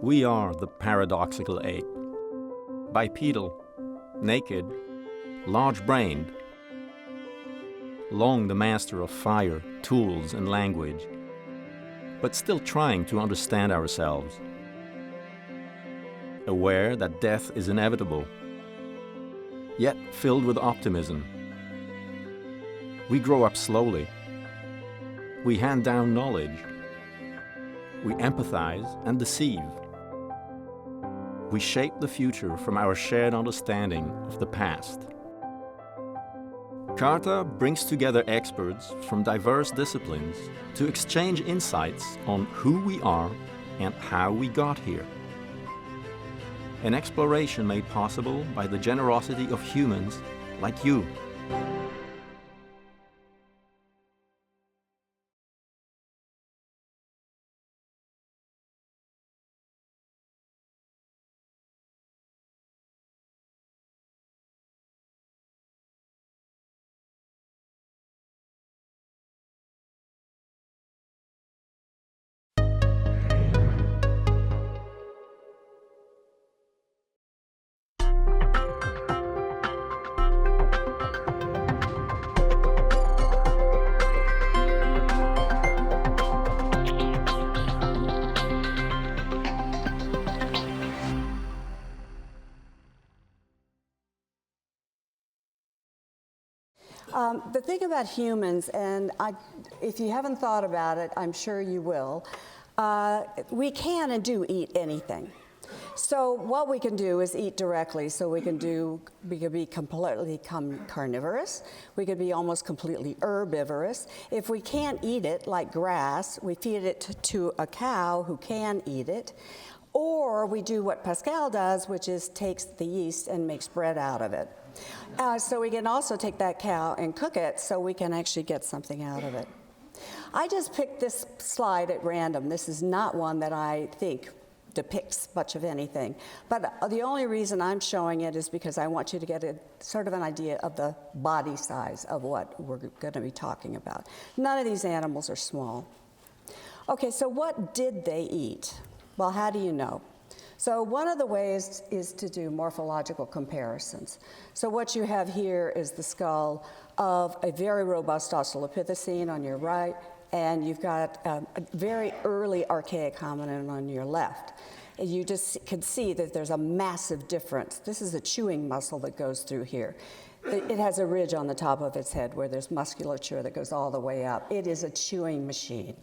We are the paradoxical ape. Bipedal, naked, large-brained, long the master of fire, tools, and language, but still trying to understand ourselves. Aware that death is inevitable, yet filled with optimism. We grow up slowly. We hand down knowledge. We empathize and deceive. We shape the future from our shared understanding of the past. CARTA brings together experts from diverse disciplines to exchange insights on who we are and how we got here. An exploration made possible by the generosity of humans like you. The thing about humans, and if you haven't thought about it, I'm sure you will, we can and do eat anything. So what we can do is eat directly. So we can be completely carnivorous. We could be almost completely herbivorous. If we can't eat it, like grass, we feed it to a cow who can eat it. Or we do what Pascal does, which is takes the yeast and makes bread out of it. So we can also take that cow and cook it so we can actually get something out of it. I just picked this slide at random. This is not one that I think depicts much of anything. But the only reason I'm showing it is because I want you to get a sort of an idea of the body size of what we're going to be talking about. None of these animals are small. Okay, so what did they eat? Well, how do you know? So one of the ways is to do morphological comparisons. So what you have here is the skull of a very robust Australopithecine on your right, and you've got a very early archaic hominin on your left. And you just can see that there's a massive difference. This is a chewing muscle that goes through here. It has a ridge on the top of its head where there's musculature that goes all the way up. It is a chewing machine.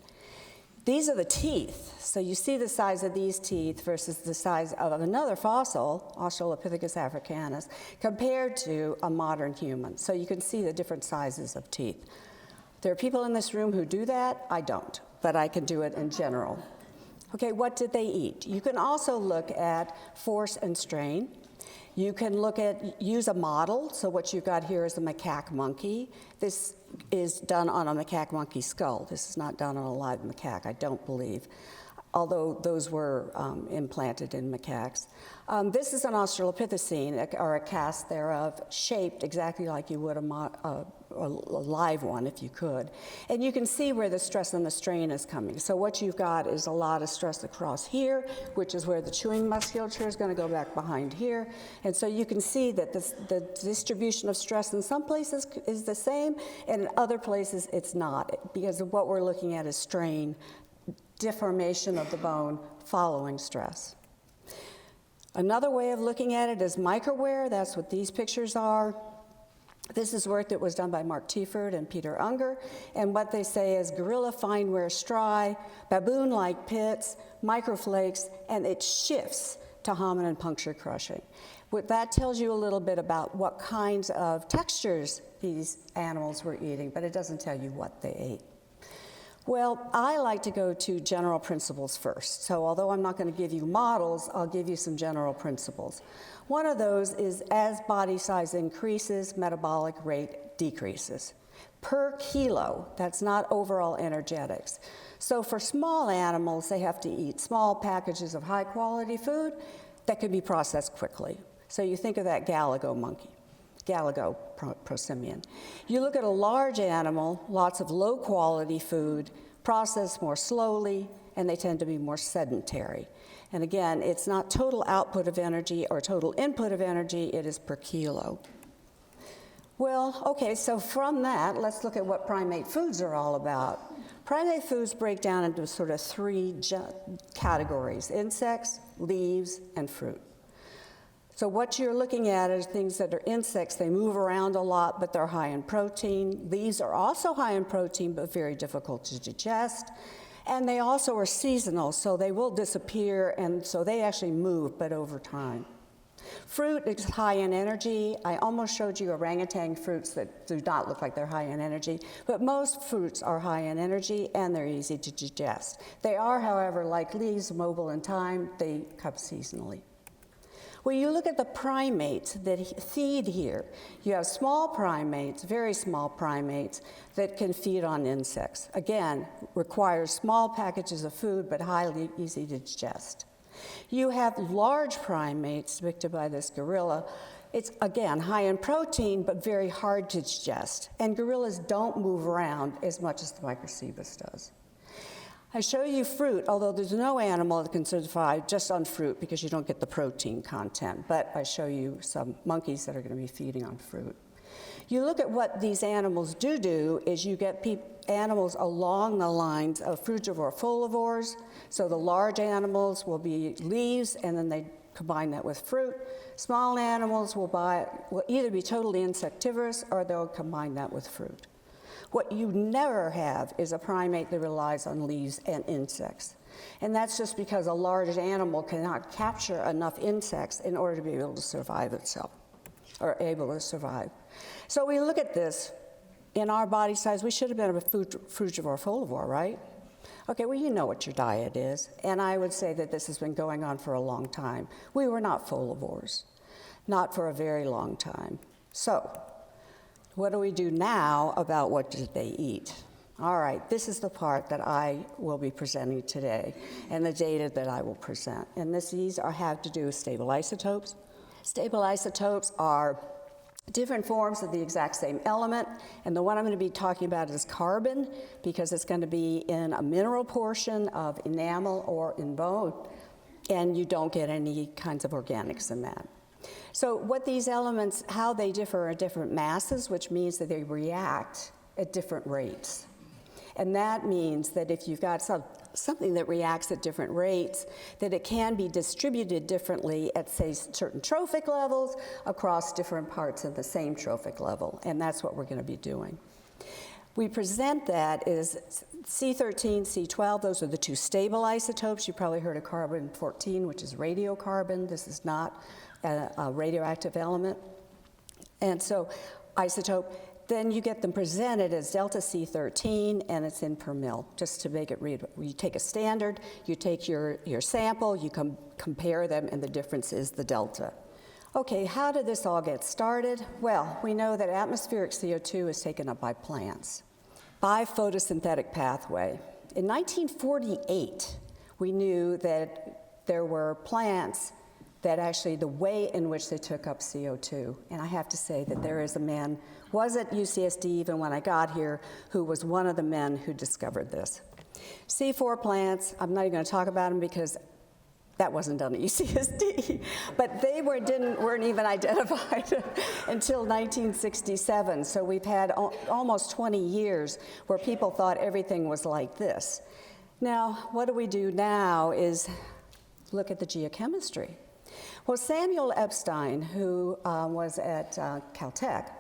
These are the teeth. So you see the size of these teeth versus the size of another fossil, Australopithecus africanus, compared to a modern human. So you can see the different sizes of teeth. There are people in this room who do that. I don't, but I can do it in general. Okay, what did they eat? You can also look at force and strain. You can use a model. So what you've got here is a macaque monkey. This is done on a macaque monkey skull. This is not done on a live macaque, I don't believe, although those were implanted in macaques. This is an Australopithecine, or a cast thereof, shaped exactly like you would a live one, if you could. And you can see where the stress and the strain is coming. So what you've got is a lot of stress across here, which is where the chewing musculature is going to go back behind here. And so you can see that the distribution of stress in some places is the same, and in other places it's not, because what we're looking at is strain, deformation of the bone following stress. Another way of looking at it is microwear. That's what these pictures are. This is work that was done by Mark Tiefert and Peter Unger, and what they say is gorilla fineware stri, baboon-like pits, microflakes, and it shifts to hominin puncture crushing. What that tells you a little bit about what kinds of textures these animals were eating, but it doesn't tell you what they ate. Well, I like to go to general principles first. So although I'm not going to give you models, I'll give you some general principles. One of those is as body size increases, metabolic rate decreases. Per kilo, that's not overall energetics. So for small animals, they have to eat small packages of high quality food that can be processed quickly. So you think of that Galago monkey. Galago prosimian. You look at a large animal, lots of low quality food, processed more slowly, and they tend to be more sedentary. And again, it's not total output of energy or total input of energy, it is per kilo. Well, okay, so from that, let's look at what primate foods are all about. Primate foods break down into sort of three categories: insects, leaves, and fruit. So what you're looking at is things that are insects. They move around a lot, but they're high in protein. Leaves are also high in protein, but very difficult to digest. And they also are seasonal, so they will disappear, and so they actually move, but over time. Fruit is high in energy. I almost showed you orangutan fruits that do not look like they're high in energy, but most fruits are high in energy and they're easy to digest. They are, however, like leaves, mobile in time. They come seasonally. When you look at the primates that feed here, you have small primates, very small primates, that can feed on insects. Again, requires small packages of food, but highly easy to digest. You have large primates depicted by this gorilla. It's, again, high in protein, but very hard to digest. And gorillas don't move around as much as the Microcebus does. I show you fruit, although there's no animal that can survive just on fruit because you don't get the protein content. But I show you some monkeys that are going to be feeding on fruit. You look at what these animals do is you get animals along the lines of frugivore folivores. So the large animals will be leaves, and then they combine that with fruit. Small animals will either be totally insectivorous or they'll combine that with fruit. What you never have is a primate that relies on leaves and insects. And that's just because a large animal cannot capture enough insects in order to be able to survive itself, or able to survive. So we look at this, in our body size, we should have been a frugivore folivore, right? Okay, well, you know what your diet is. And I would say that this has been going on for a long time. We were not folivores, not for a very long time. So, what do we do now about what did they eat? All right, this is the part that I will be presenting today and the data that I will present. And these have to do with stable isotopes. Stable isotopes are different forms of the exact same element, and the one I'm going to be talking about is carbon, because it's going to be in a mineral portion of enamel or in bone, and you don't get any kinds of organics in that. So what these elements, how they differ are different masses, which means that they react at different rates. And that means that if you've got something that reacts at different rates, that it can be distributed differently at, say, certain trophic levels across different parts of the same trophic level. And that's what we're going to be doing. We present that as C13, C12. Those are the two stable isotopes. You probably heard of carbon-14, which is radiocarbon. This is not a radioactive element. And so isotope, then you get them presented as delta C13, and it's in per mil, just to make it read. You take a standard, you take your sample, you compare them, and the difference is the delta. Okay, how did this all get started? Well, we know that atmospheric CO2 is taken up by plants by photosynthetic pathway. In 1948, we knew that there were plants that actually the way in which they took up CO2. And I have to say that there is a man, was at UCSD even when I got here, who was one of the men who discovered this. C4 plants, I'm not even going to talk about them because that wasn't done at UCSD, but they weren't even identified until 1967. So we've had almost 20 years where people thought everything was like this. Now, what do we do now is look at the geochemistry. Well, Samuel Epstein, who was at Caltech,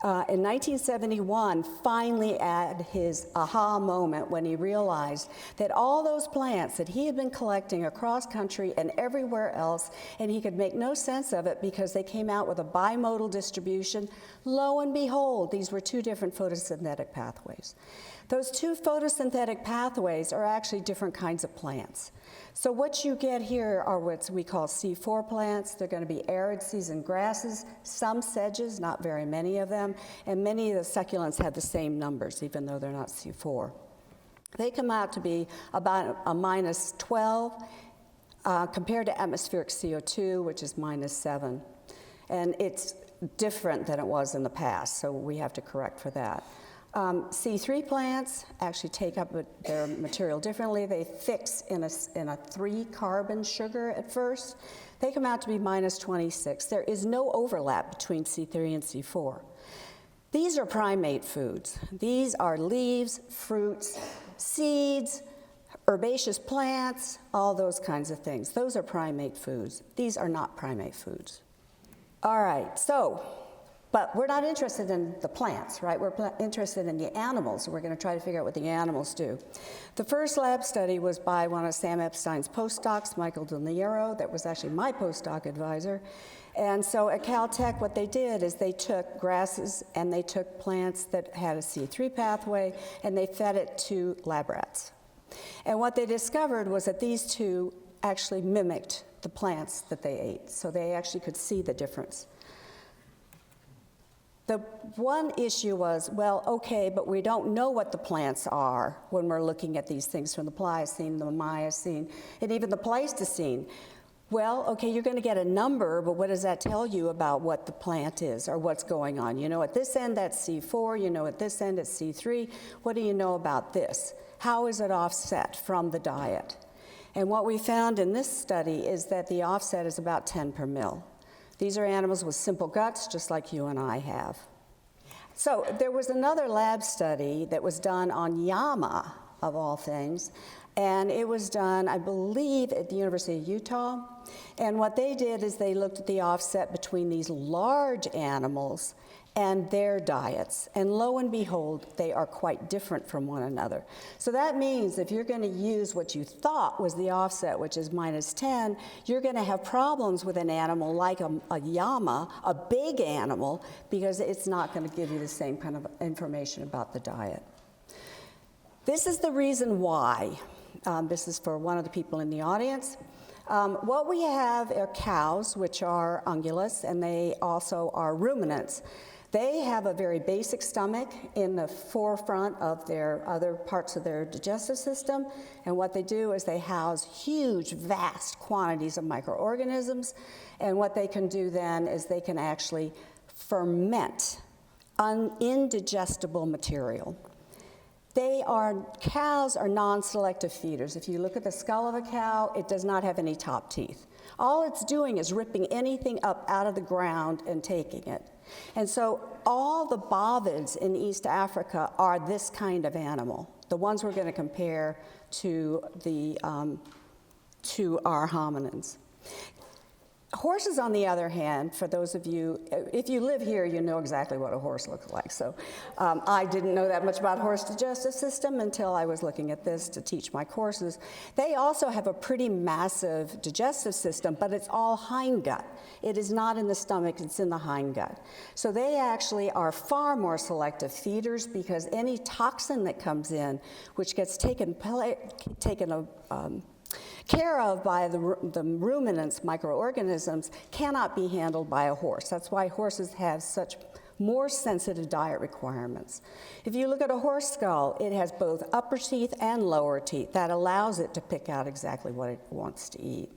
in 1971 finally had his aha moment when he realized that all those plants that he had been collecting across country and everywhere else, and he could make no sense of it because they came out with a bimodal distribution. Lo and behold, these were two different photosynthetic pathways. Those two photosynthetic pathways are actually different kinds of plants. So what you get here are what we call C4 plants. They're going to be arid season grasses, some sedges, not very many of them, and many of the succulents have the same numbers, even though they're not C4. They come out to be about a minus 12 compared to atmospheric CO2, which is minus 7. And it's different than it was in the past, so we have to correct for that. C3 plants actually take up their material differently. They fix in a 3-carbon sugar at first. They come out to be minus 26. There is no overlap between C3 and C4. These are primate foods. These are leaves, fruits, seeds, herbaceous plants, all those kinds of things. Those are primate foods. These are not primate foods. All right, but we're not interested in the plants, right? We're interested in the animals. We're going to try to figure out what the animals do. The first lab study was by one of Sam Epstein's postdocs, Michael Del Nero, that was actually my postdoc advisor. And so at Caltech, what they did is they took grasses and they took plants that had a C3 pathway and they fed it to lab rats. And what they discovered was that these two actually mimicked the plants that they ate. So they actually could see the difference. The one issue was, well, okay, but we don't know what the plants are when we're looking at these things from the Pliocene, the Miocene, and even the Pleistocene. Well, okay, you're going to get a number, but what does that tell you about what the plant is or what's going on? You know, at this end, that's C4. You know, at this end, it's C3. What do you know about this? How is it offset from the diet? And what we found in this study is that the offset is about 10 per mil. These are animals with simple guts, just like you and I have. So there was another lab study that was done on llama, of all things, and it was done, I believe, at the University of Utah. And what they did is they looked at the offset between these large animals and their diets. And lo and behold, they are quite different from one another. So that means if you're going to use what you thought was the offset, which is minus 10, you're going to have problems with an animal like a llama, a big animal, because it's not going to give you the same kind of information about the diet. This is the reason why. This is for one of the people in the audience. What we have are cows, which are ungulates, and they also are ruminants. They have a very basic stomach in the forefront of their other parts of their digestive system, and what they do is they house huge, vast quantities of microorganisms, and what they can do then is they can actually ferment indigestible material. Cows are non-selective feeders. If you look at the skull of a cow, it does not have any top teeth. All it's doing is ripping anything up out of the ground and taking it. And so all the bovids in East Africa are this kind of animal, the ones we're going to compare to our hominins. Horses, on the other hand, for those of you, if you live here, you know exactly what a horse looks like. So I didn't know that much about horse digestive system until I was looking at this to teach my courses. They also have a pretty massive digestive system, but it's all hindgut. It is not in the stomach, it's in the hindgut. So they actually are far more selective feeders because any toxin that comes in, which gets taken care of by the ruminants, microorganisms, cannot be handled by a horse. That's why horses have such more sensitive diet requirements. If you look at a horse skull, it has both upper teeth and lower teeth. That allows it to pick out exactly what it wants to eat.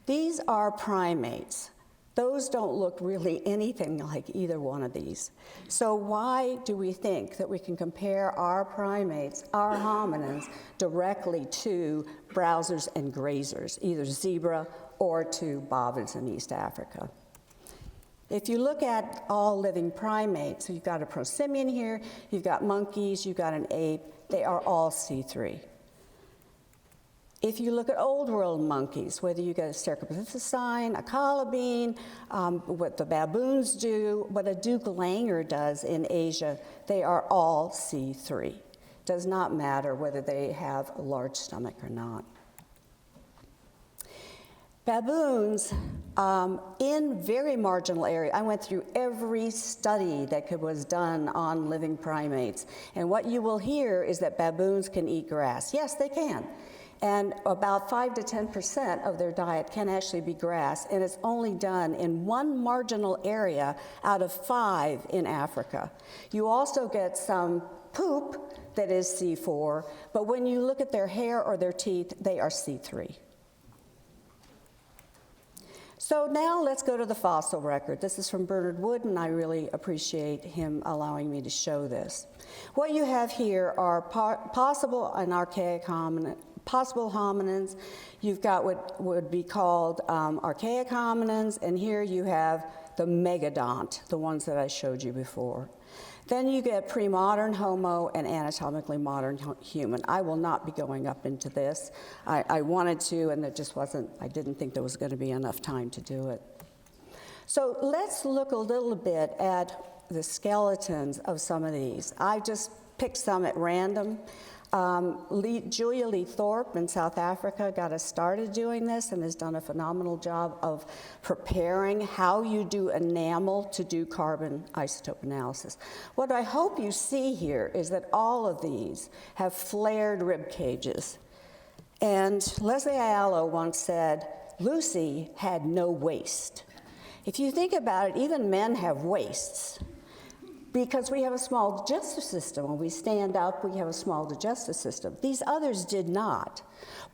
These are primates. Those don't look really anything like either one of these. So why do we think that we can compare our primates, our hominins, directly to browsers and grazers, either zebra or to bovids in East Africa? If you look at all living primates, you've got a prosimian here, you've got monkeys, you've got an ape, they are all C3. If you look at old world monkeys, whether you get a cercopithecine, a colobine, what the baboons do, what a Duke Langer does in Asia, they are all C3. Does not matter whether they have a large stomach or not. Baboons, in very marginal area, I went through every study that was done on living primates, and what you will hear is that baboons can eat grass. Yes, they can. And about 5 to 10% of their diet can actually be grass, and it's only done in one marginal area out of 5 in Africa. You also get some poop that is C4, but when you look at their hair or their teeth, they are C3. So now let's go to the fossil record. This is from Bernard Wood, and I really appreciate him allowing me to show this. What you have here are possible and archaic possible hominins. You've got what would be called archaic hominins, and here you have the megadont, the ones that I showed you before. Then you get pre-modern Homo and anatomically modern human. I will not be going up into this. I wanted to, and it just wasn't, I didn't think there was going to be enough time to do it. So let's look a little bit at the skeletons of some of these. I just picked some at random. Julia Lee Thorpe in South Africa got us started doing this and has done a phenomenal job of preparing how you do enamel to do carbon isotope analysis. What I hope you see here is that all of these have flared rib cages. And Leslie Ayala once said, Lucy had no waist. If you think about it, even men have waists. Because we have a small digestive system. When we stand up, we have a small digestive system. These others did not.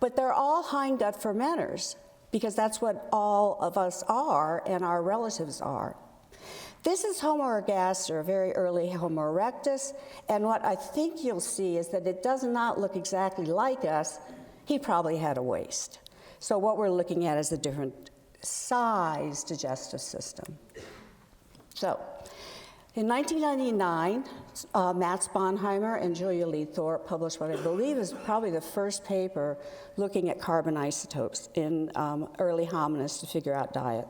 But they're all hindgut fermenters, because that's what all of us are and our relatives are. This is Homo ergaster, a very early Homo erectus, and what I think you'll see is that it does not look exactly like us. He probably had a waist. So what we're looking at is a different size digestive system. So, in 1999, Matt Sponheimer and Julia Lee Thorpe published what I believe is probably the first paper looking at carbon isotopes in early hominids to figure out diet.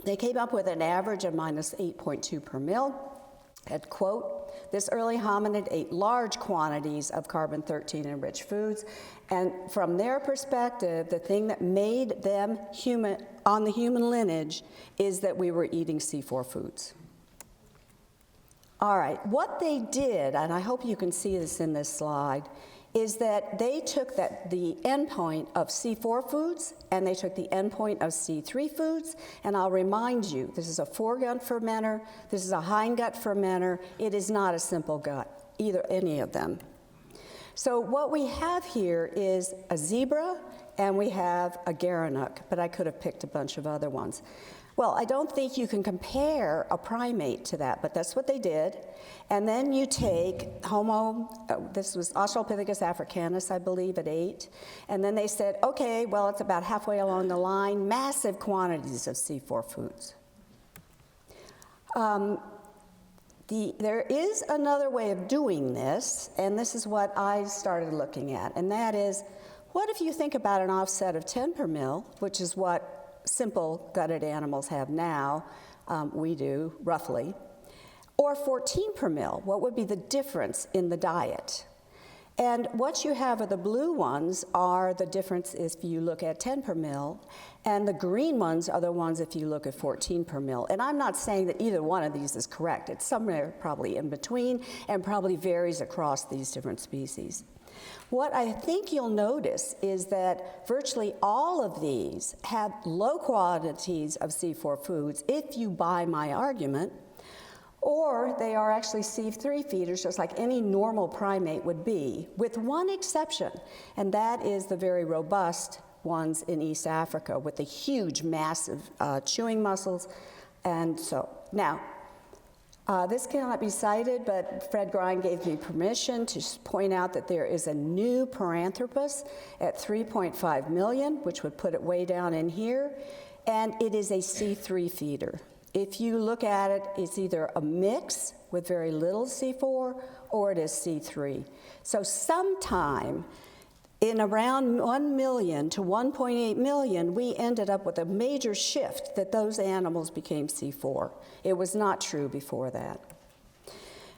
They came up with an average of minus 8.2 per mil. And quote, this early hominid ate large quantities of carbon-13 enriched foods, and from their perspective, the thing that made them human on the human lineage is that we were eating C4 foods. All right, what they did, and I hope you can see this in this slide, is that they took the endpoint of C4 foods and they took the endpoint of C3 foods, and I'll remind you, this is a foregut fermenter, this is a hindgut fermenter, it is not a simple gut, any of them. So what we have here is a zebra and we have a gerenuk, but I could have picked a bunch of other ones. Well, I don't think you can compare a primate to that, but that's what they did. And then you take this was Australopithecus africanus, I believe, at 8. And then they said, okay, well, it's about halfway along the line, massive quantities of C4 foods. There is another way of doing this, and this is what I started looking at, and that is, what if you think about an offset of 10 per mil, which is what simple gutted animals have now, we do, roughly, or 14 per mil? What would be the difference in the diet? And what you have are the blue ones are the difference if you look at 10 per mil, and the green ones are the ones if you look at 14 per mil. And I'm not saying that either one of these is correct. It's somewhere probably in between and probably varies across these different species. What I think you'll notice is that virtually all of these have low quantities of C4 foods, if you buy my argument, or they are actually C3 feeders, just like any normal primate would be, with one exception, and that is the very robust ones in East Africa with the huge, massive chewing muscles. And so, now, this cannot be cited, but Fred Grind gave me permission to point out that there is a new Paranthropus at 3.5 million, which would put it way down in here, and it is a C3 feeder. If you look at it, it's either a mix with very little C4 or it is C3. So sometime in around 1 million to 1.8 million, we ended up with a major shift that those animals became C4. It was not true before that.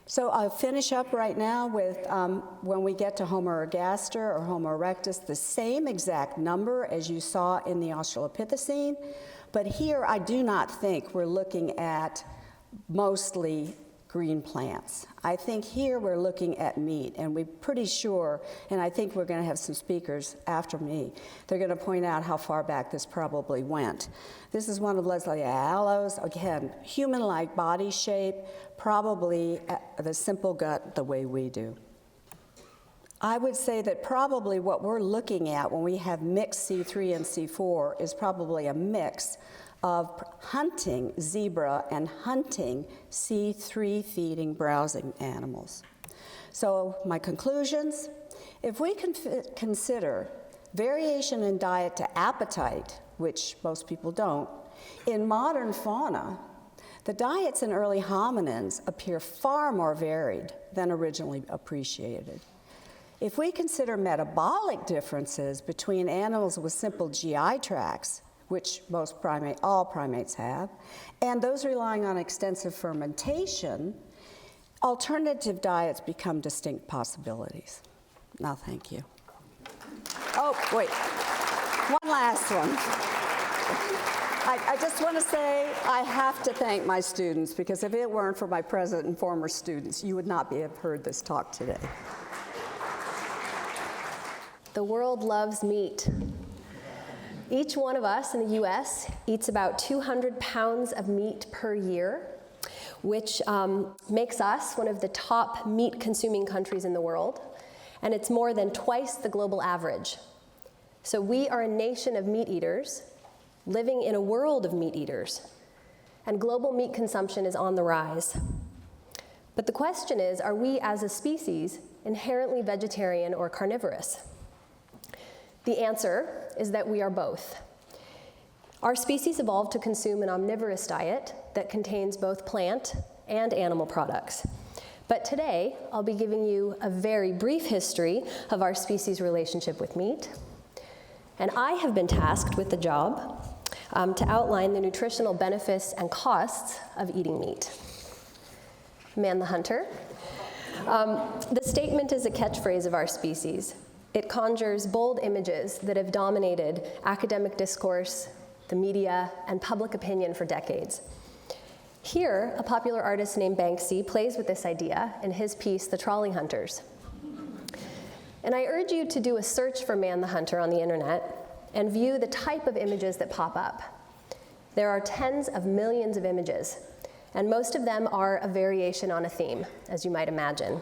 So I'll finish up right now with, when we get to Homo ergaster or Homo erectus, the same exact number as you saw in the Australopithecine, but here I do not think we're looking at mostly green plants. I think here we're looking at meat, and we're pretty sure, and I think we're going to have some speakers after me, they're going to point out how far back this probably went. This is one of Leslie Ayala's, again, human-like body shape, probably the simple gut the way we do. I would say that probably what we're looking at when we have mixed C3 and C4 is probably a mix of hunting zebra and hunting C3 feeding browsing animals. So my conclusions, if we consider variation in diet to appetite, which most people don't, in modern fauna, the diets in early hominins appear far more varied than originally appreciated. If we consider metabolic differences between animals with simple GI tracts, which all primates have, and those relying on extensive fermentation, alternative diets become distinct possibilities. Now, thank you. Oh, wait, one last one. I just want to say I have to thank my students, because if it weren't for my present and former students, you would not have heard this talk today. The world loves meat. Each one of us in the US eats about 200 pounds of meat per year, which makes us one of the top meat-consuming countries in the world, and it's more than twice the global average. So we are a nation of meat eaters, living in a world of meat eaters, and global meat consumption is on the rise. But the question is, are we as a species inherently vegetarian or carnivorous? The answer is that we are both. Our species evolved to consume an omnivorous diet that contains both plant and animal products. But today, I'll be giving you a very brief history of our species' relationship with meat. And I have been tasked with the job to outline the nutritional benefits and costs of eating meat. Man the hunter. The statement is a catchphrase of our species. It conjures bold images that have dominated academic discourse, the media, and public opinion for decades. Here, a popular artist named Banksy plays with this idea in his piece, The Trolley Hunters. And I urge you to do a search for Man the Hunter on the internet and view the type of images that pop up. There are tens of millions of images, and most of them are a variation on a theme, as you might imagine.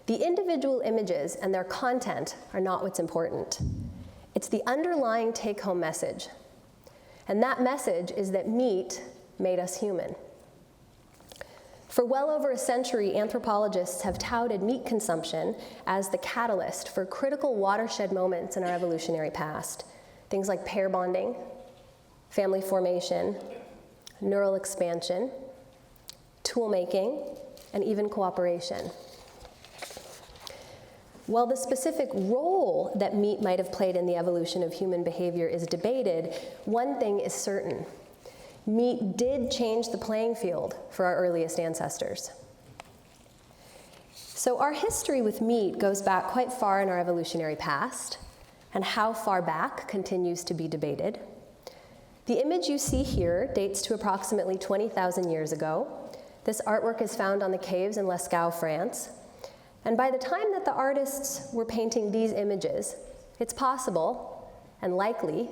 The individual images and their content are not what's important. It's the underlying take-home message. And that message is that meat made us human. For well over a century, anthropologists have touted meat consumption as the catalyst for critical watershed moments in our evolutionary past. Things like pair bonding, family formation, neural expansion, tool making, and even cooperation. While the specific role that meat might have played in the evolution of human behavior is debated, one thing is certain. Meat did change the playing field for our earliest ancestors. So our history with meat goes back quite far in our evolutionary past, and how far back continues to be debated. The image you see here dates to approximately 20,000 years ago. This artwork is found on the caves in Lascaux, France. And by the time that the artists were painting these images, it's possible, and likely,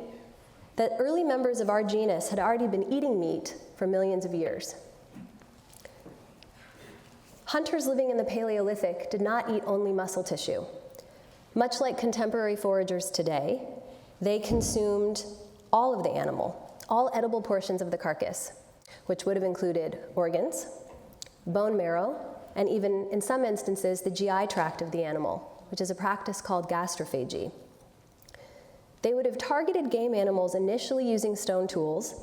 that early members of our genus had already been eating meat for millions of years. Hunters living in the Paleolithic did not eat only muscle tissue. Much like contemporary foragers today, they consumed all of the animal, all edible portions of the carcass, which would have included organs, bone marrow, and even, in some instances, the GI tract of the animal, which is a practice called gastrophagy. They would have targeted game animals initially using stone tools,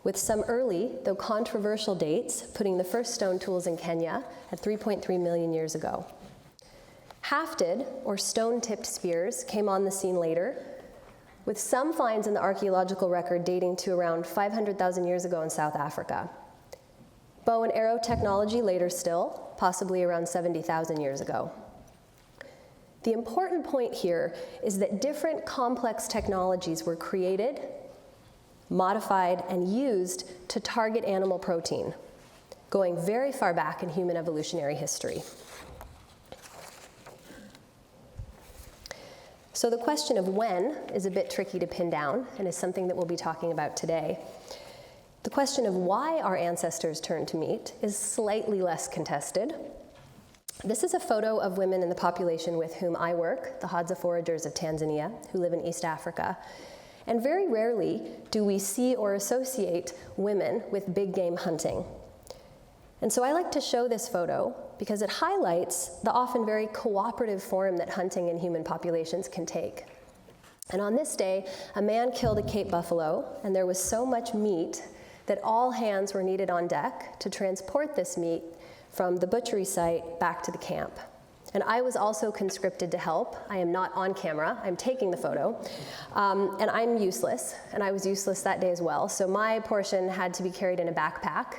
with some early, though controversial dates, putting the first stone tools in Kenya at 3.3 million years ago. Hafted, or stone-tipped spears, came on the scene later, with some finds in the archaeological record dating to around 500,000 years ago in South Africa. Bow and arrow technology later still, possibly around 70,000 years ago. The important point here is that different complex technologies were created, modified, and used to target animal protein, going very far back in human evolutionary history. So the question of when is a bit tricky to pin down and is something that we'll be talking about today. The question of why our ancestors turned to meat is slightly less contested. This is a photo of women in the population with whom I work, the Hadza foragers of Tanzania, who live in East Africa. And very rarely do we see or associate women with big game hunting. And so I like to show this photo because it highlights the often very cooperative form that hunting in human populations can take. And on this day, a man killed a Cape buffalo, and there was so much meat that all hands were needed on deck to transport this meat from the butchery site back to the camp. And I was also conscripted to help. I am not on camera, I'm taking the photo. And I'm useless, and I was useless that day as well. So my portion had to be carried in a backpack.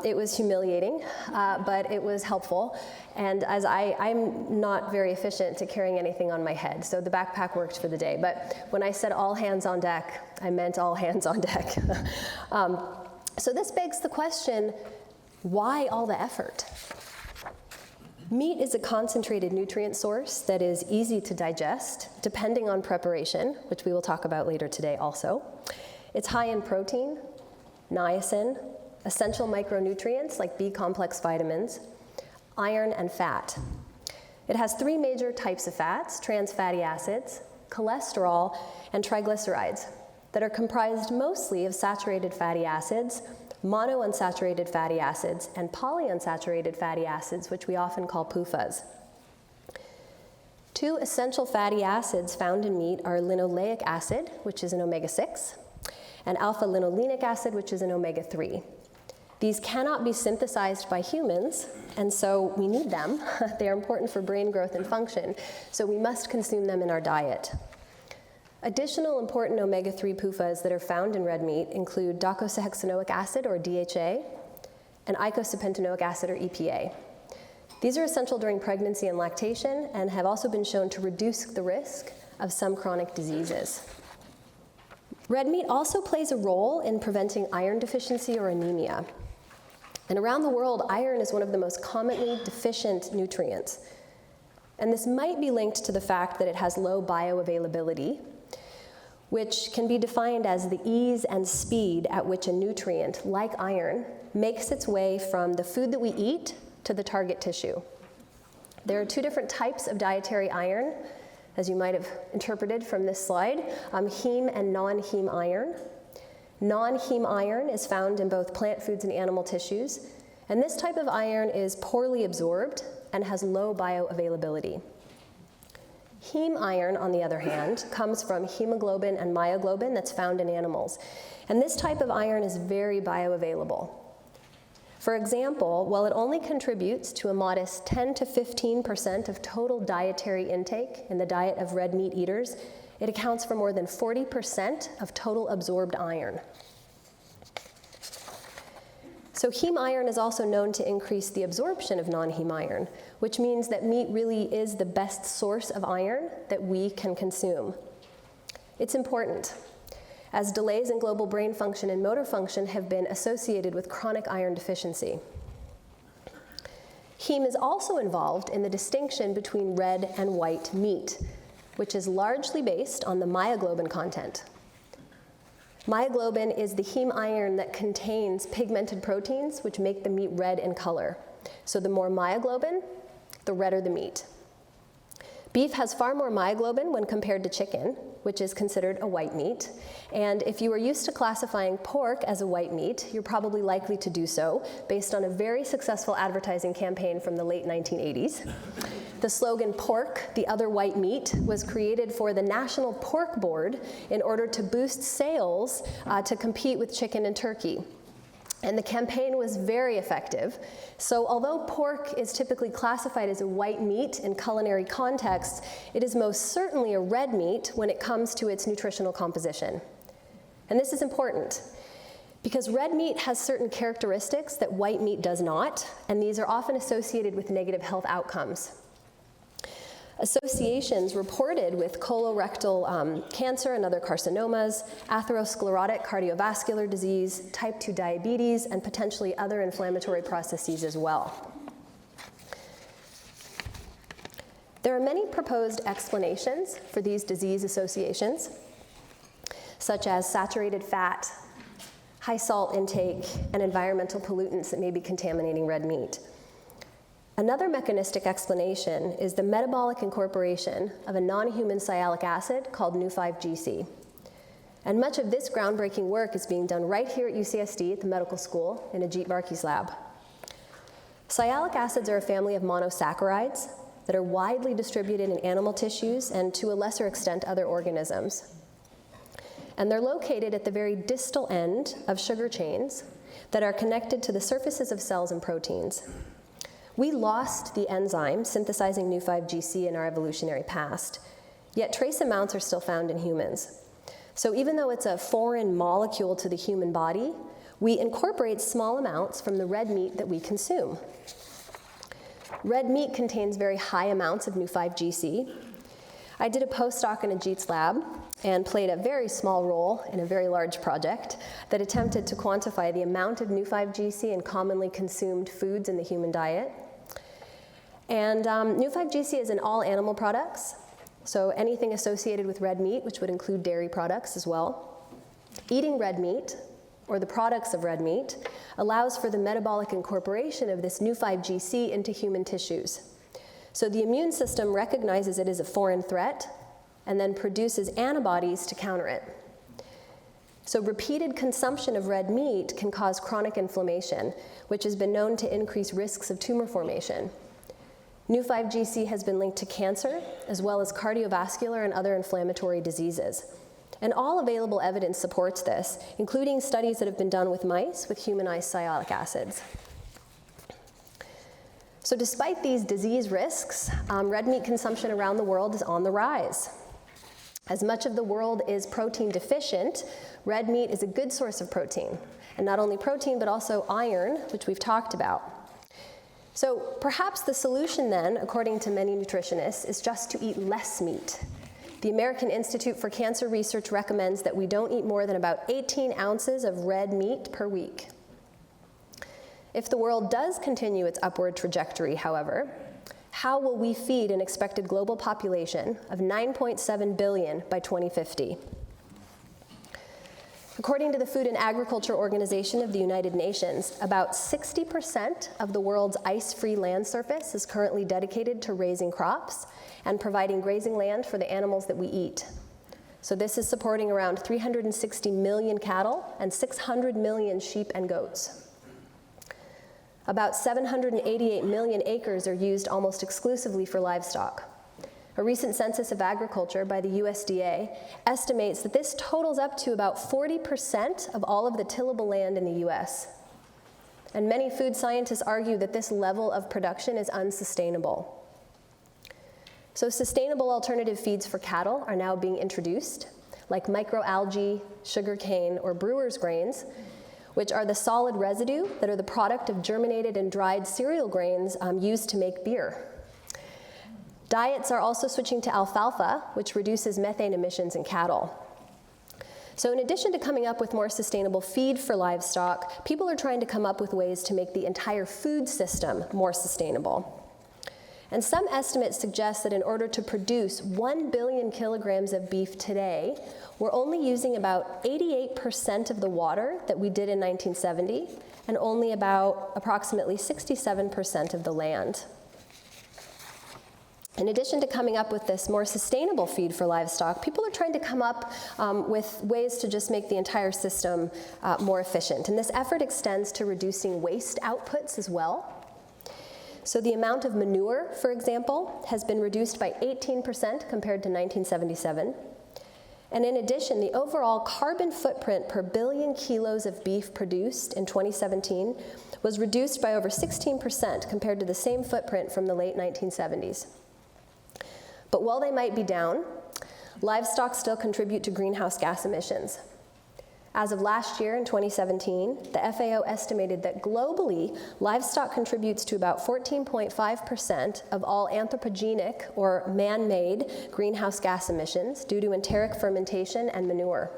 It was humiliating, but it was helpful. And as I'm not very efficient to carrying anything on my head, so the backpack worked for the day. But when I said all hands on deck, I meant all hands on deck. So this begs the question, why all the effort? Meat is a concentrated nutrient source that is easy to digest, depending on preparation, which we will talk about later today also. It's high in protein, niacin, essential micronutrients like B-complex vitamins, iron, and fat. It has three major types of fats: trans fatty acids, cholesterol, and triglycerides, that are comprised mostly of saturated fatty acids, monounsaturated fatty acids, and polyunsaturated fatty acids, which we often call PUFAs. Two essential fatty acids found in meat are linoleic acid, which is an omega-6, and alpha-linolenic acid, which is an omega-3. These cannot be synthesized by humans, and so we need them. They are important for brain growth and function, so we must consume them in our diet. Additional important omega-3 PUFAs that are found in red meat include docosahexaenoic acid, or DHA, and eicosapentaenoic acid, or EPA. These are essential during pregnancy and lactation and have also been shown to reduce the risk of some chronic diseases. Red meat also plays a role in preventing iron deficiency or anemia. And around the world, iron is one of the most commonly deficient nutrients. And this might be linked to the fact that it has low bioavailability, which can be defined as the ease and speed at which a nutrient, like iron, makes its way from the food that we eat to the target tissue. There are two different types of dietary iron, as you might have interpreted from this slide, heme and non-heme iron. Non-heme iron is found in both plant foods and animal tissues, and this type of iron is poorly absorbed and has low bioavailability. Heme iron, on the other hand, comes from hemoglobin and myoglobin that's found in animals, and this type of iron is very bioavailable. For example, while it only contributes to a modest 10 to 15% of total dietary intake in the diet of red meat eaters, it accounts for more than 40% of total absorbed iron. So heme iron is also known to increase the absorption of non-heme iron, which means that meat really is the best source of iron that we can consume. It's important, as delays in global brain function and motor function have been associated with chronic iron deficiency. Heme is also involved in the distinction between red and white meat, which is largely based on the myoglobin content. Myoglobin is the heme iron that contains pigmented proteins, which make the meat red in color. So the more myoglobin, the redder the meat. Beef has far more myoglobin when compared to chicken, which is considered a white meat. And if you are used to classifying pork as a white meat, you're probably likely to do so based on a very successful advertising campaign from the late 1980s. The slogan, "Pork, the other white meat," was created for the National Pork Board in order to boost sales to compete with chicken and turkey. And the campaign was very effective. So although pork is typically classified as a white meat in culinary contexts, it is most certainly a red meat when it comes to its nutritional composition. And this is important because red meat has certain characteristics that white meat does not, and these are often associated with negative health outcomes. Associations reported with colorectal cancer and other carcinomas, atherosclerotic cardiovascular disease, type 2 diabetes, and potentially other inflammatory processes as well. There are many proposed explanations for these disease associations, such as saturated fat, high salt intake, and environmental pollutants that may be contaminating red meat. Another mechanistic explanation is the metabolic incorporation of a non-human sialic acid called Nu5GC. And much of this groundbreaking work is being done right here at UCSD at the medical school in Ajit Varki's lab. Sialic acids are a family of monosaccharides that are widely distributed in animal tissues and, to a lesser extent, other organisms. And they're located at the very distal end of sugar chains that are connected to the surfaces of cells and proteins. We lost the enzyme synthesizing Nu5GC in our evolutionary past, yet trace amounts are still found in humans. So even though it's a foreign molecule to the human body, we incorporate small amounts from the red meat that we consume. Red meat contains very high amounts of Nu5GC. I did a postdoc in Ajit's lab and played a very small role in a very large project that attempted to quantify the amount of Nu5GC in commonly consumed foods in the human diet. And Nu5GC is in all animal products, so anything associated with red meat, which would include dairy products as well. Eating red meat, or the products of red meat, allows for the metabolic incorporation of this Nu5GC into human tissues. So the immune system recognizes it as a foreign threat and then produces antibodies to counter it. So repeated consumption of red meat can cause chronic inflammation, which has been known to increase risks of tumor formation. Nu5GC has been linked to cancer, as well as cardiovascular and other inflammatory diseases. And all available evidence supports this, including studies that have been done with mice with humanized sialic acids. So despite these disease risks, red meat consumption around the world is on the rise. As much of the world is protein deficient, red meat is a good source of protein. And not only protein, but also iron, which we've talked about. So perhaps the solution then, according to many nutritionists, is just to eat less meat. The American Institute for Cancer Research recommends that we don't eat more than about 18 ounces of red meat per week. If the world does continue its upward trajectory, however, how will we feed an expected global population of 9.7 billion by 2050? According to the Food and Agriculture Organization of the United Nations, about 60% of the world's ice-free land surface is currently dedicated to raising crops and providing grazing land for the animals that we eat. So this is supporting around 360 million cattle and 600 million sheep and goats. About 788 million acres are used almost exclusively for livestock. A recent census of agriculture by the USDA estimates that this totals up to about 40% of all of the tillable land in the US. And many food scientists argue that this level of production is unsustainable. So sustainable alternative feeds for cattle are now being introduced, like microalgae, sugarcane, or brewer's grains, which are the solid residue that are the product of germinated and dried cereal grains used to make beer. Diets are also switching to alfalfa, which reduces methane emissions in cattle. So in addition to coming up with more sustainable feed for livestock, people are trying to come up with ways to make the entire food system more sustainable. And some estimates suggest that in order to produce 1 billion kilograms of beef today, we're only using about 88% of the water that we did in 1970, and only about approximately 67% of the land. In addition to coming up with this more sustainable feed for livestock, people are trying to come up with ways to just make the entire system more efficient. And this effort extends to reducing waste outputs as well. So the amount of manure, for example, has been reduced by 18% compared to 1977. And in addition, the overall carbon footprint per billion kilos of beef produced in 2017 was reduced by over 16% compared to the same footprint from the late 1970s. But while they might be down, livestock still contribute to greenhouse gas emissions. As of last year, in 2017, the FAO estimated that globally, livestock contributes to about 14.5% of all anthropogenic or man-made greenhouse gas emissions due to enteric fermentation and manure.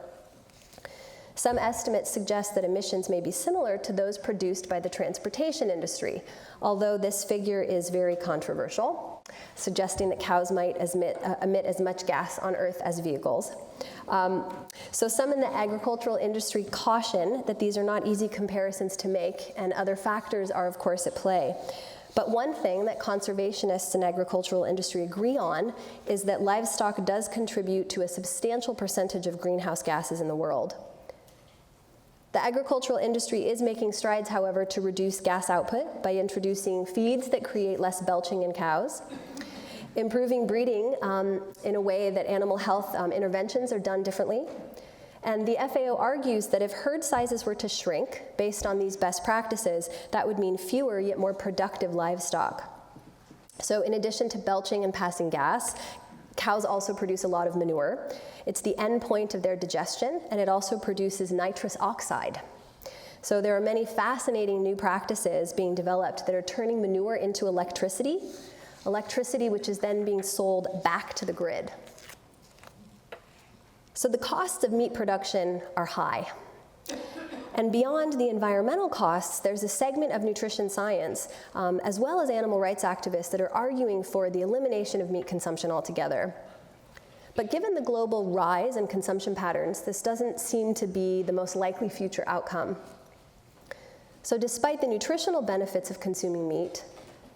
Some estimates suggest that emissions may be similar to those produced by the transportation industry, although this figure is very controversial, suggesting that cows might emit as much gas on Earth as vehicles. So some in the agricultural industry caution that these are not easy comparisons to make, and other factors are, of course, at play. But one thing that conservationists and agricultural industry agree on is that livestock does contribute to a substantial percentage of greenhouse gases in the world. The agricultural industry is making strides, however, to reduce gas output by introducing feeds that create less belching in cows, improving breeding in a way that animal health interventions are done differently. And the FAO argues that if herd sizes were to shrink based on these best practices, that would mean fewer yet more productive livestock. So in addition to belching and passing gas, cows also produce a lot of manure. It's the end point of their digestion, and it also produces nitrous oxide. So there are many fascinating new practices being developed that are turning manure into electricity which is then being sold back to the grid. So the costs of meat production are high. And beyond the environmental costs, there's a segment of nutrition science, as well as animal rights activists, that are arguing for the elimination of meat consumption altogether. But given the global rise in consumption patterns, this doesn't seem to be the most likely future outcome. So despite the nutritional benefits of consuming meat,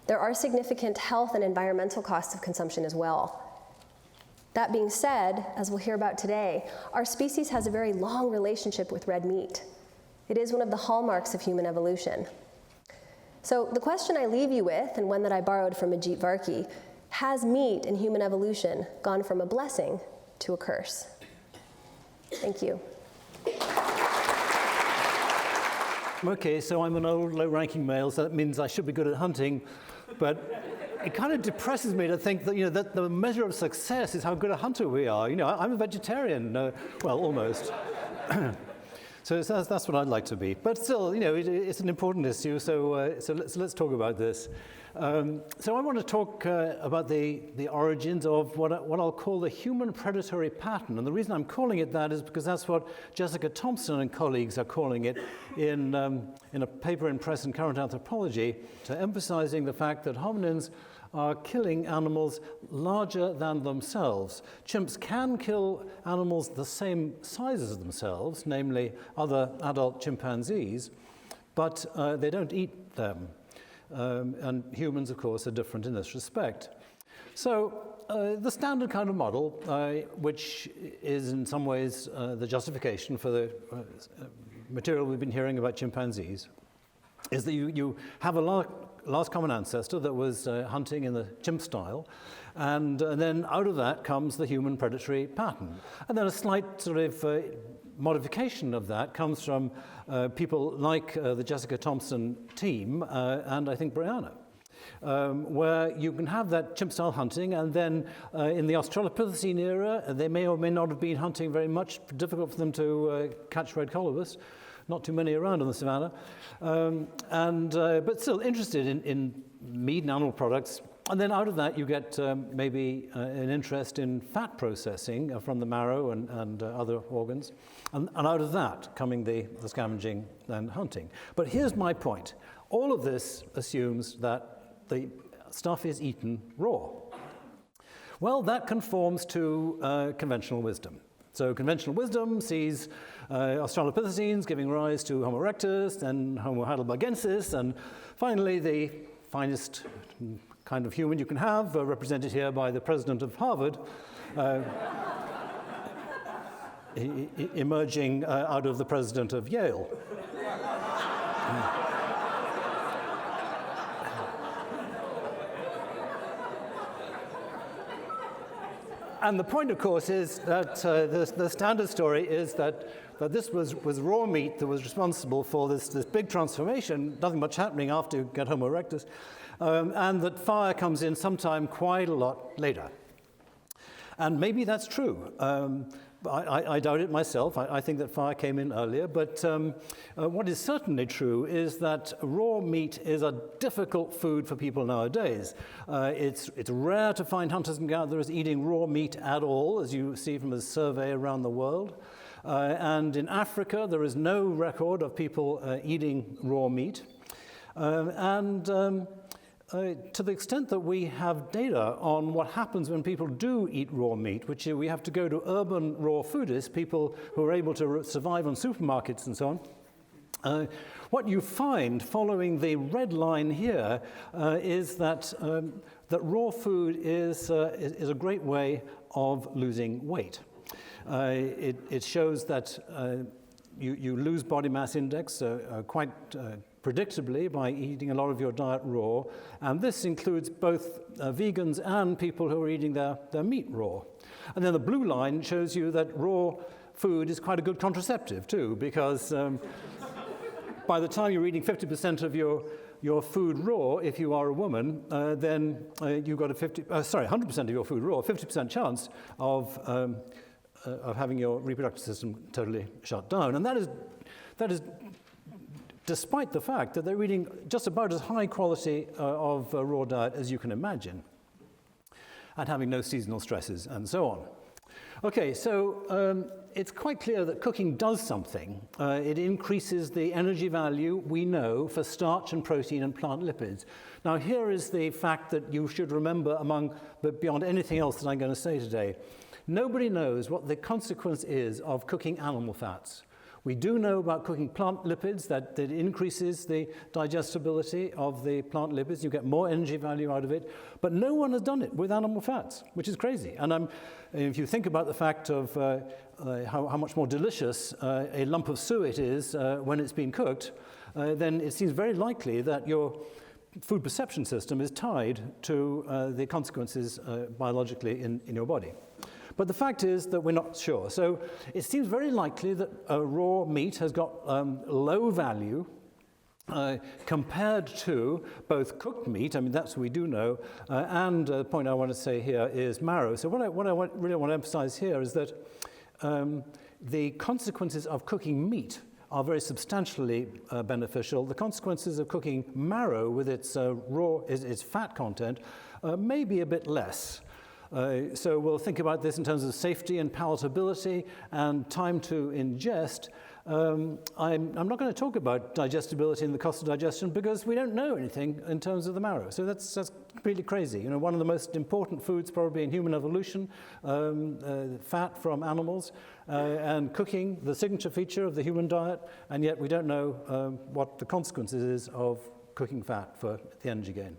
there are significant health and environmental costs of consumption as well. That being said, as we'll hear about today, our species has a very long relationship with red meat. It is one of the hallmarks of human evolution. So the question I leave you with, and one that I borrowed from Ajit Varki, has meat in human evolution gone from a blessing to a curse? Thank you. Okay, so I'm an old, low-ranking male, so that means I should be good at hunting, but it kind of depresses me to think that, that the measure of success is how good a hunter we are. I'm a vegetarian, well, almost. So that's what I'd like to be. But still, it's an important issue, so let's talk about this. So I want to talk about the origins of what I'll call the human predatory pattern. And the reason I'm calling it that is because that's what Jessica Thompson and colleagues are calling it in a paper in Press and Current Anthropology, to emphasizing the fact that hominins are killing animals larger than themselves. Chimps can kill animals the same size as themselves, namely other adult chimpanzees, but they don't eat them. And humans, of course, are different in this respect. So the standard kind of model, which is in some ways the justification for the material we've been hearing about chimpanzees, is that you have a last common ancestor that was hunting in the chimp style, and then out of that comes the human predatory pattern. And then a slight sort of modification of that comes from people like the Jessica Thompson team and I think Brianna, where you can have that chimp-style hunting, and then in the Australopithecine era, they may or may not have been hunting very much, difficult for them to catch red colobus, not too many around on the savannah, but still interested in meat and animal products. And then out of that, you get maybe an interest in fat processing from the marrow and other organs. And out of that coming the scavenging and hunting. But here's my point. All of this assumes that the stuff is eaten raw. Well, that conforms to conventional wisdom. So conventional wisdom sees Australopithecines giving rise to Homo erectus, then Homo heidelbergensis, and finally the finest kind of human you can have, represented here by the president of Harvard, emerging out of the president of Yale. And the point, of course, is that the standard story is that this was raw meat that was responsible for this big transformation, nothing much happening after you get Homo erectus, and that fire comes in sometime quite a lot later. And maybe that's true. I doubt it myself. I think that fire came in earlier. But what is certainly true is that raw meat is a difficult food for people nowadays. It's rare to find hunters and gatherers eating raw meat at all, as you see from a survey around the world. And in Africa, there is no record of people eating raw meat. To the extent that we have data on what happens when people do eat raw meat, which we have to go to urban raw foodists, people who are able to survive on supermarkets and so on, What you find following the red line here is that raw food is a great way of losing weight. It shows that you lose body mass index quite predictably by eating a lot of your diet raw, and this includes both vegans and people who are eating their meat raw. And then the blue line shows you that raw food is quite a good contraceptive too, because by the time you're eating 50% of your food raw, if you are a woman, then you've got a 100% of your food raw, 50% chance of having your reproductive system totally shut down. And that is despite the fact that they're eating just about as high quality of raw diet as you can imagine, and having no seasonal stresses and so on. Okay, so it's quite clear that cooking does something. It increases the energy value, we know, for starch and protein and plant lipids. Now here is the fact that you should remember but beyond anything else that I'm going to say today. Nobody knows what the consequence is of cooking animal fats. We do know about cooking plant lipids, that it increases the digestibility of the plant lipids. You get more energy value out of it. But no one has done it with animal fats, which is crazy. And if you think about the fact of how much more delicious a lump of suet is when it's been cooked, then it seems very likely that your food perception system is tied to the consequences biologically in your body. But the fact is that we're not sure. So it seems very likely that raw meat has got low value compared to both cooked meat, I mean, that's what we do know, and the point I want to say here is marrow. So what I really want to emphasize here is that the consequences of cooking meat are very substantially beneficial. The consequences of cooking marrow with its its fat content may be a bit less. So we'll think about this in terms of safety and palatability and time to ingest. I'm not going to talk about digestibility and the cost of digestion because we don't know anything in terms of the marrow. So that's completely crazy. You know, one of the most important foods probably in human evolution, fat from animals, and cooking, the signature feature of the human diet, and yet we don't know what the consequences is of cooking fat for the energy gain.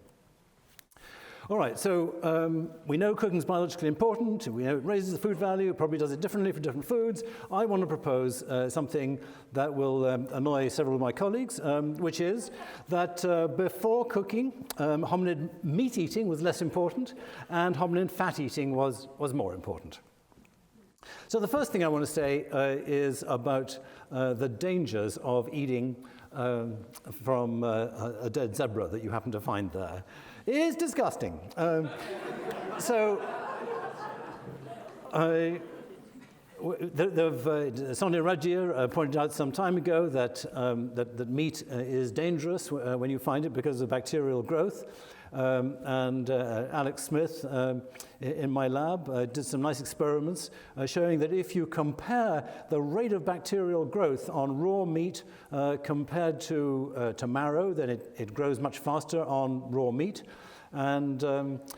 All right, so we know cooking is biologically important. We know it raises the food value. It probably does it differently for different foods. I want to propose something that will annoy several of my colleagues, which is that before cooking, hominin meat eating was less important, and hominin fat eating was more important. So the first thing I want to say is about the dangers of eating from a dead zebra that you happen to find there. It is disgusting. Sonia Rajir pointed out some time ago that meat is dangerous when you find it because of bacterial growth. And Alex Smith in my lab did some nice experiments showing that if you compare the rate of bacterial growth on raw meat compared to marrow, then it grows much faster on raw meat. And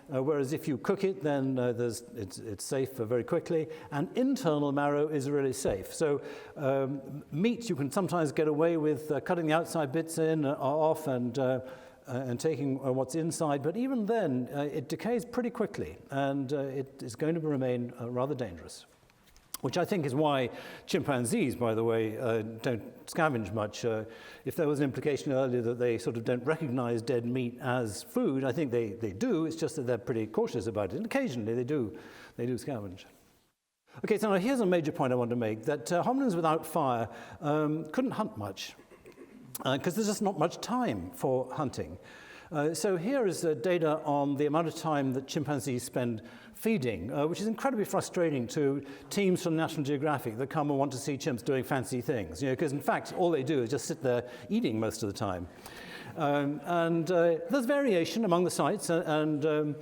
whereas if you cook it, then it's safe very quickly. And internal marrow is really safe. So meat, you can sometimes get away with cutting the outside bits off and taking what's inside, but even then, it decays pretty quickly, and it is going to remain rather dangerous. Which I think is why chimpanzees, by the way, don't scavenge much. If there was an implication earlier that they sort of don't recognize dead meat as food, I think they do. It's just that they're pretty cautious about it, and occasionally they do scavenge. Okay, so now here's a major point I want to make, that hominins without fire couldn't hunt much, because there's just not much time for hunting. So here is data on the amount of time that chimpanzees spend feeding, which is incredibly frustrating to teams from National Geographic that come and want to see chimps doing fancy things, because in fact all they do is just sit there eating most of the time. And there's variation among the sites, and the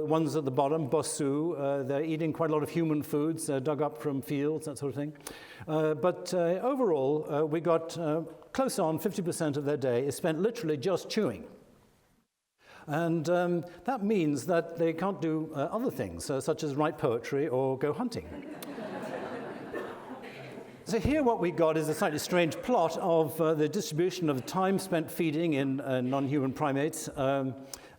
ones at the bottom, Bossou, they're eating quite a lot of human foods dug up from fields, that sort of thing. But overall, we got close on 50% of their day is spent literally just chewing. And that means that they can't do other things, such as write poetry or go hunting. So here what we got is a slightly strange plot of the distribution of time spent feeding in non-human primates.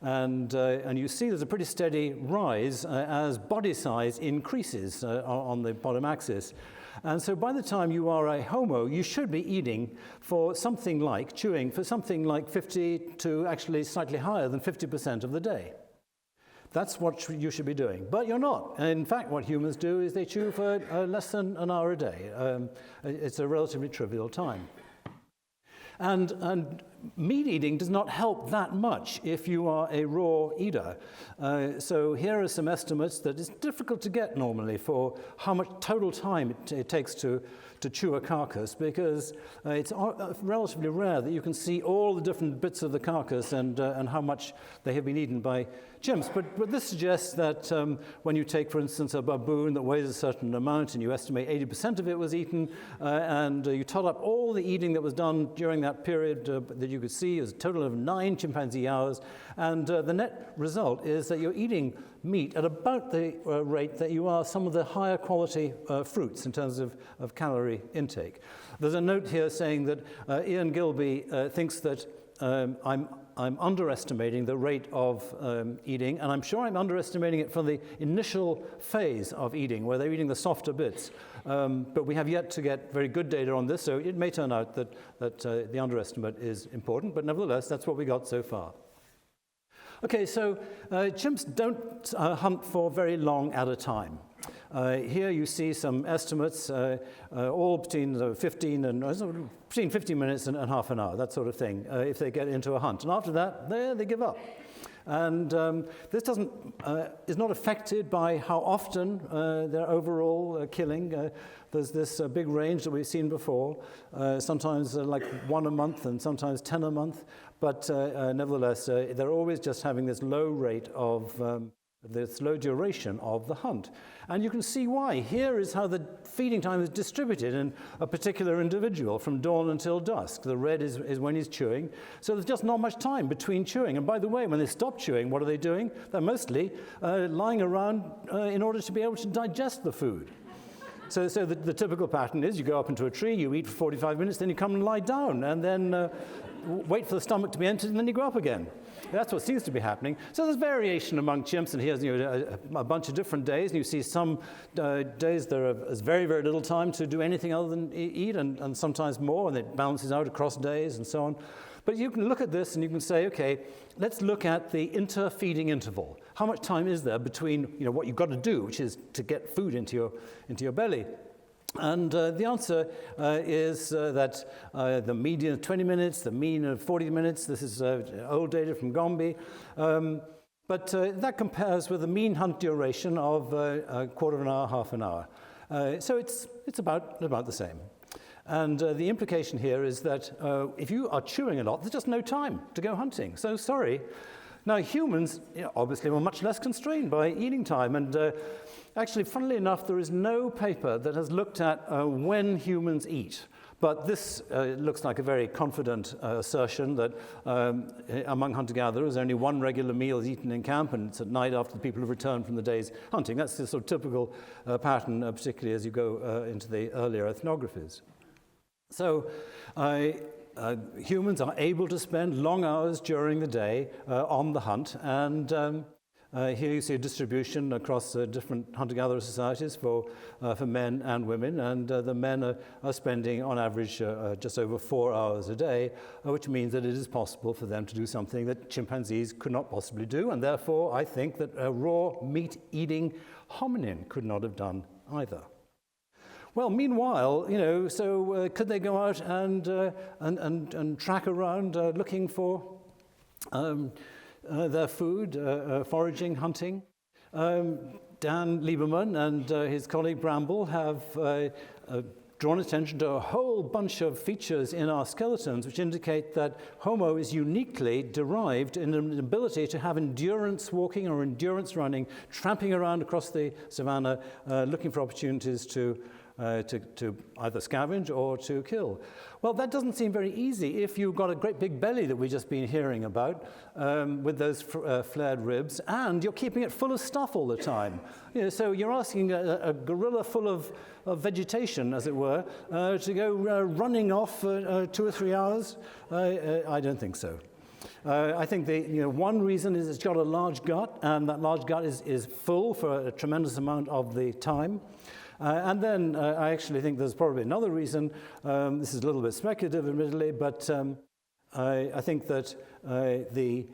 And you see there's a pretty steady rise as body size increases on the bottom axis. And so by the time you are a homo, you should be eating for something like, chewing for something like 50 to actually slightly higher than 50% of the day. That's what you should be doing, but you're not. In fact, what humans do is they chew for less than an hour a day. It's a relatively trivial time. And meat eating does not help that much if you are a raw eater. So here are some estimates that it's difficult to get normally for how much total time it takes to chew a carcass, because it's relatively rare that you can see all the different bits of the carcass and how much they have been eaten by chimps. But this suggests that when you take, for instance, a baboon that weighs a certain amount and you estimate 80% of it was eaten, and you tot up all the eating that was done during that period that you could see is a total of 9 chimpanzee hours, and the net result is that you're eating meat at about the rate that you are some of the higher quality fruits in terms of calorie intake. There's a note here saying that Ian Gilby thinks that I'm underestimating the rate of eating, and I'm sure I'm underestimating it for the initial phase of eating, where they're eating the softer bits. But we have yet to get very good data on this, so it may turn out that the underestimate is important, but nevertheless, that's what we got so far. Okay, so chimps don't hunt for very long at a time. Here you see some estimates, all between 15 minutes and half an hour, that sort of thing, if they get into a hunt. And after that, they give up. And this is not affected by how often they're overall killing. There's this big range that we've seen before, sometimes like 1 a month and sometimes 10 a month. But nevertheless, they're always just having this low rate of this low duration of the hunt. And you can see why. Here is how the feeding time is distributed in a particular individual from dawn until dusk. The red is when he's chewing. So there's just not much time between chewing. And by the way, when they stop chewing, what are they doing? They're mostly lying around in order to be able to digest the food. So the typical pattern is you go up into a tree, you eat for 45 minutes, then you come and lie down, and then wait for the stomach to be emptied, and then you go up again. That's what seems to be happening. So there's variation among chimps, and here's a bunch of different days, and you see some days there is very, very little time to do anything other than eat, and sometimes more, and it balances out across days and so on. But you can look at this and you can say, okay, let's look at the interfeeding interval. How much time is there between what you've got to do, which is to get food into your belly? And the answer is that the median of 20 minutes, the mean of 40 minutes. This is old data from Gombe. But that compares with the mean hunt duration of a quarter of an hour, half an hour. So it's about the same. And the implication here is that if you are chewing a lot, there's just no time to go hunting. So sorry. Now humans, obviously, were much less constrained by eating time. And actually, funnily enough, there is no paper that has looked at when humans eat. But this looks like a very confident assertion that among hunter-gatherers, only one regular meal is eaten in camp, and it's at night after the people have returned from the day's hunting. That's the sort of typical pattern, particularly as you go into the earlier ethnographies. So humans are able to spend long hours during the day on the hunt, and here you see a distribution across different hunter-gatherer societies for men and women, and the men are spending on average just over 4 hours a day, which means that it is possible for them to do something that chimpanzees could not possibly do, and therefore I think that a raw meat-eating hominin could not have done either. Well, meanwhile, so could they go out and track around looking for their food, foraging, hunting? Dan Lieberman and his colleague Bramble have drawn attention to a whole bunch of features in our skeletons which indicate that Homo is uniquely derived in an ability to have endurance walking or endurance running, tramping around across the savannah, looking for opportunities to to either scavenge or to kill. Well, that doesn't seem very easy if you've got a great big belly that we've just been hearing about with those flared ribs, and you're keeping it full of stuff all the time. So you're asking a gorilla full of vegetation, as it were, to go running off for 2 or 3 hours? I don't think so. I think one reason is it's got a large gut, and that large gut is full for a tremendous amount of the time. And then I actually think there's probably another reason. This is a little bit speculative, admittedly, but I think that the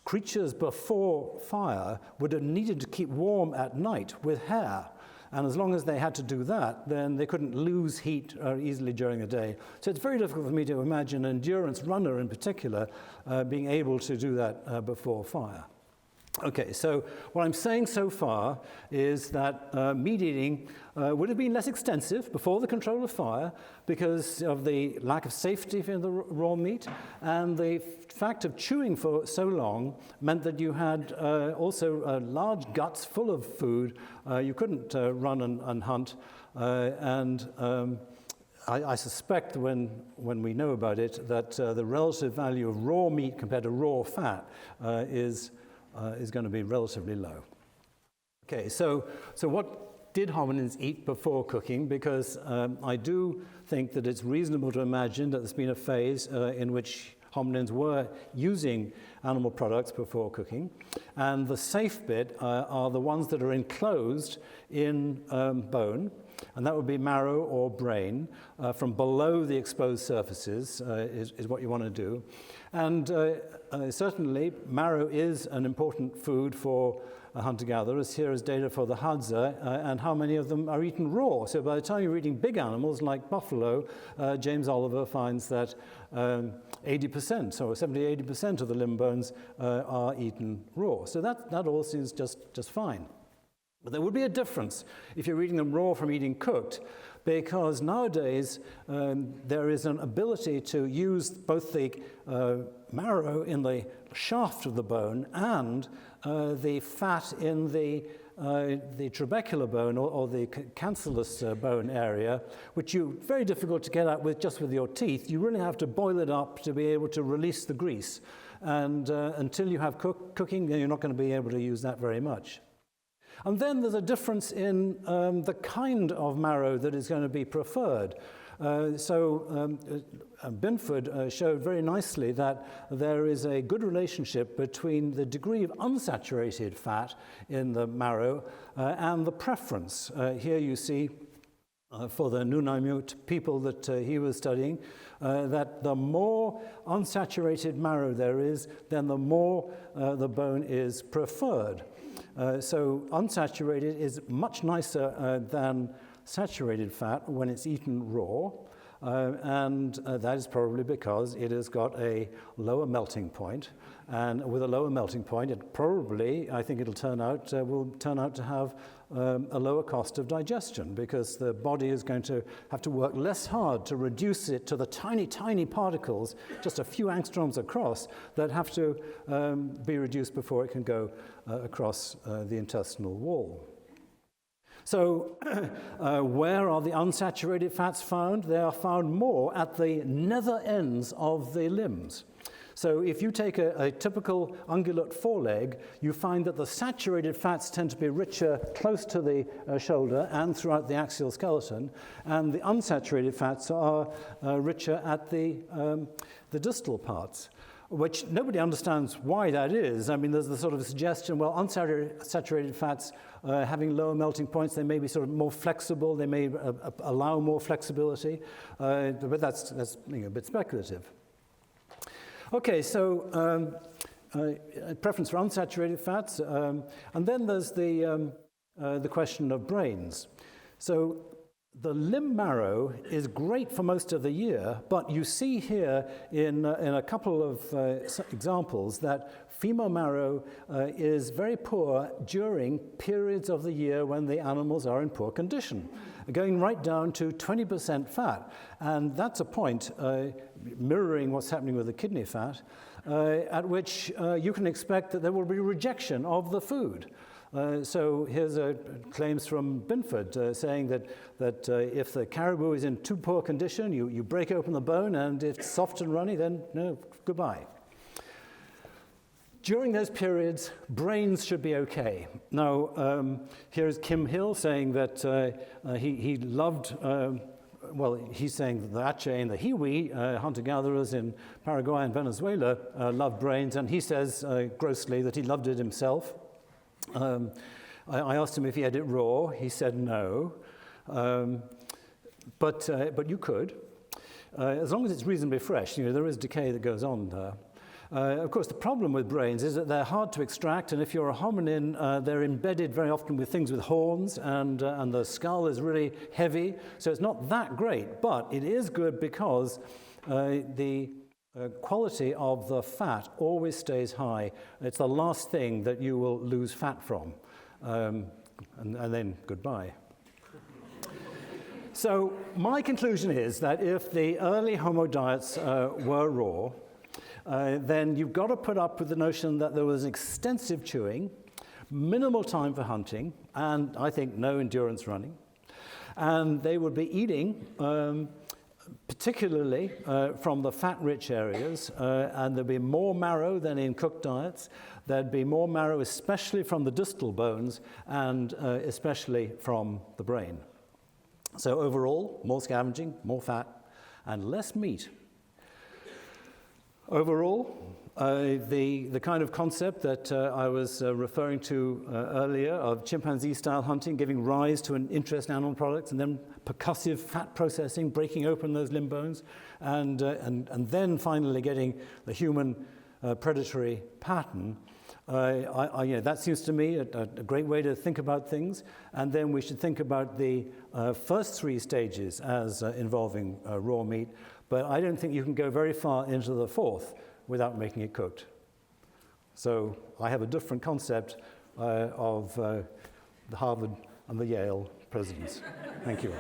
creatures before fire would have needed to keep warm at night with hair. And as long as they had to do that, then they couldn't lose heat easily during the day. So it's very difficult for me to imagine an endurance runner in particular being able to do that before fire. Okay, so what I'm saying so far is that meat eating would have been less extensive before the control of fire because of the lack of safety in the raw meat, and the fact of chewing for so long meant that you had also large guts full of food. You couldn't run and hunt, and I suspect when we know about it that the relative value of raw meat compared to raw fat is going to be relatively low. Okay, so what did hominins eat before cooking? Because I do think that it's reasonable to imagine that there's been a phase in which hominins were using animal products before cooking. And the safe bit are the ones that are enclosed in bone, and that would be marrow or brain. From below the exposed surfaces is what you want to do. And certainly, marrow is an important food for hunter-gatherers. Here is data for the Hadza, and how many of them are eaten raw. So by the time you're eating big animals like buffalo, James Oliver finds that 80%, so 70-80% of the limb bones are eaten raw. So that all seems just fine. But there would be a difference if you're eating them raw from eating cooked, because nowadays there is an ability to use both the marrow in the shaft of the bone and the fat in the trabecular bone or the cancellous bone area, which you very difficult to get at with just with your teeth. You really have to boil it up to be able to release the grease, and until you have cooking, then you're not going to be able to use that very much. And then there's a difference in the kind of marrow that is going to be preferred. Binford showed very nicely that there is a good relationship between the degree of unsaturated fat in the marrow and the preference. Here you see for the Nunavut people that he was studying, that the more unsaturated marrow there is, then the more the bone is preferred. So unsaturated is much nicer than saturated fat when it's eaten raw, and that is probably because it has got a lower melting point. And with a lower melting point, it probably, I think it'll will turn out to have a lower cost of digestion, because the body is going to have to work less hard to reduce it to the tiny, tiny particles, just a few angstroms across, that have to be reduced before it can go across the intestinal wall. So where are the unsaturated fats found? They are found more at the nether ends of the limbs. So if you take a typical ungulate foreleg, you find that the saturated fats tend to be richer close to the shoulder and throughout the axial skeleton, and the unsaturated fats are richer at the distal parts, which nobody understands why that is. I mean, there's the sort of suggestion, well, unsaturated fats having lower melting points, they may be sort of more flexible, they may allow more flexibility, but that's a bit speculative. Okay, so preference for unsaturated fats, and then there's the question of brains. So the limb marrow is great for most of the year, but you see here in a couple of examples that femur marrow is very poor during periods of the year when the animals are in poor condition, going right down to 20% fat. And that's a point mirroring what's happening with the kidney fat, at which you can expect that there will be rejection of the food. So here's claims from Binford saying that if the caribou is in too poor condition, you break open the bone, and if it's soft and runny, then no, goodbye. During those periods, brains should be okay. Now, here's Kim Hill saying that he loved, he's saying the Ache and the Hiwi, hunter-gatherers in Paraguay and Venezuela, loved brains, and he says grossly that he loved it himself. I asked him if he had it raw. He said no, but you could, as long as it's reasonably fresh. There is decay that goes on there. Of course, the problem with brains is that they're hard to extract, and if you're a hominin, they're embedded very often with things with horns, and the skull is really heavy, so it's not that great, but it is good because the quality of the fat always stays high. It's the last thing that you will lose fat from, and then goodbye. So my conclusion is that if the early Homo diets were raw, then you've got to put up with the notion that there was extensive chewing, minimal time for hunting, and I think no endurance running. And they would be eating, particularly from the fat-rich areas, and there'd be more marrow than in cooked diets. There'd be more marrow, especially from the distal bones, and especially from the brain. So overall, more scavenging, more fat, and less meat. Overall, the kind of concept that I was referring to earlier of chimpanzee-style hunting giving rise to an interest in animal products, and then percussive fat processing, breaking open those limb bones, and then finally getting the human predatory pattern, that seems to me a great way to think about things. And then we should think about the first three stages as involving raw meat. But I don't think you can go very far into the fourth without making it cooked. So I have a different concept of the Harvard and the Yale presidents. Thank you.